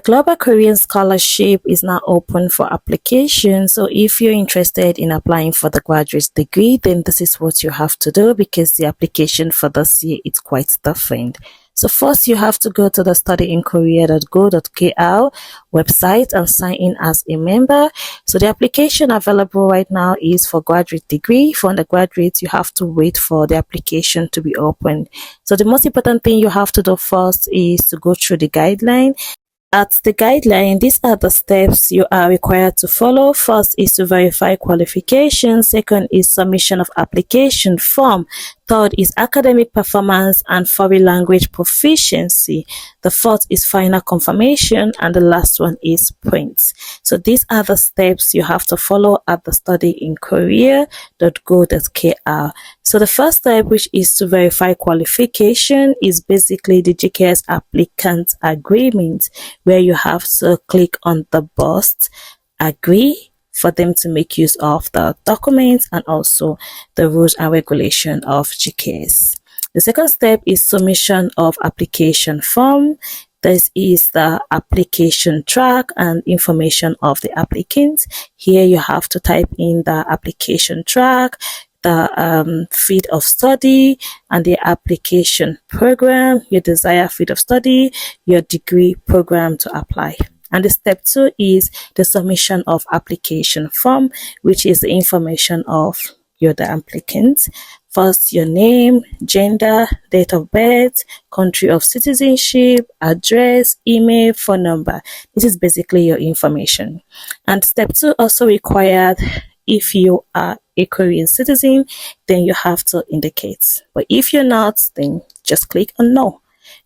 Global Korean Scholarship is now open for application. So if you're interested in applying for the graduate degree, then this is what you have to do, because the application for this year is quite different. So first, you have to go to the studyinkorea.go.kr website and sign in as a member. So the application available right now is for graduate degree. For undergraduate, you have to wait for the application to be opened. So the most important thing you have to do first is to go through the guideline. At the guideline, these are the steps you are required to follow. First is to verify qualifications. Second is submission of application form. Third is academic performance and foreign language proficiency. The fourth is final confirmation, and the last one is prints. So these are the steps you have to follow at the studyinkorea.go.kr. So the first step, which is to verify qualification, is basically the GKS applicant agreement, where you have to click on the box agree for them to make use of the documents and also the rules and regulation of GKS. The second step is submission of application form. This is the application track and information of the applicant. Here you have to type in the application track, the field of study, and the application program, your desired field of study, your degree program to apply. And the step 2 is the submission of application form, which is the information of the applicant. First, your name, gender, date of birth, country of citizenship, address, email, phone number. This is basically your information. And step 2 also required, if you are a Korean citizen, then you have to indicate. But if you're not, then just click on no.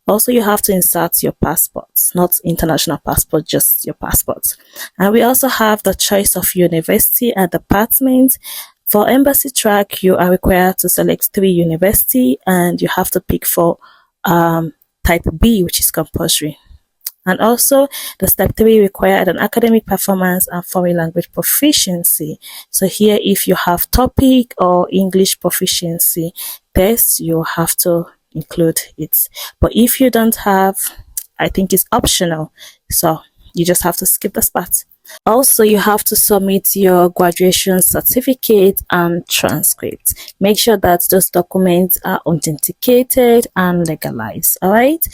Also, you have to insert your passport, not international passport, just your passport. And we also have the choice of university and department. For embassy track, you are required to select 3 university, and you have to pick for type B, which is compulsory. And also, the step 3 required an academic performance and foreign language proficiency. So here, if you have topic or English proficiency test, you have to include it. But if you don't have, I think it's optional. So you just have to skip this part. Also, you have to submit your graduation certificate and transcript. Make sure that those documents are authenticated and legalized. All right.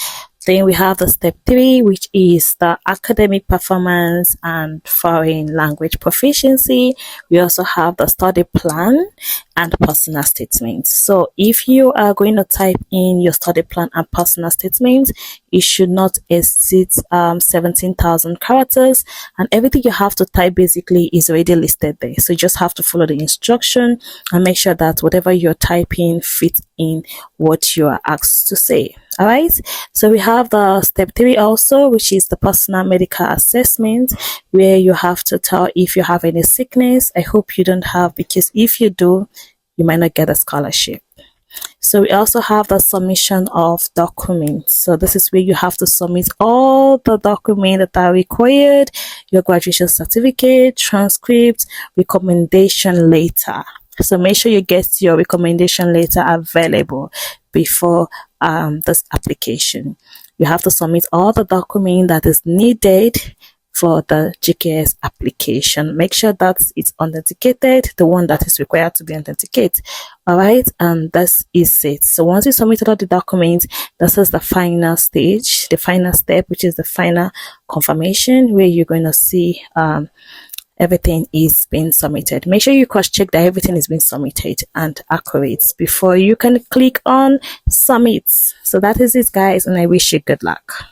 Then we have the step 3, which is the academic performance and foreign language proficiency. We also have the study plan and personal statement. So if you are going to type in your study plan and personal statement, it should not exceed 17,000 characters, and everything you have to type basically is already listed there. So you just have to follow the instruction and make sure that whatever you're typing fits in what you are asked to say. All right, so we have the step 3 also, which is the personal medical assessment, where you have to tell if you have any sickness. I hope you don't have, because if you do, you might not get a scholarship. So we also have the submission of documents. So this is where you have to submit all the documents that are required: your graduation certificate, transcript, recommendation letter. So make sure you get your recommendation letter available before this application. You have to submit all the document that is needed for the GKS application. Make sure that it's authenticated, the one that is required to be authenticated. All right, and this is it. So once you submitted all the documents, this is the final stage, the final step, which is the final confirmation, where you're going to see everything is being submitted. Make sure you cross-check that everything is being submitted and accurate before you can click on submit. So that is it, guys, and I wish you good luck.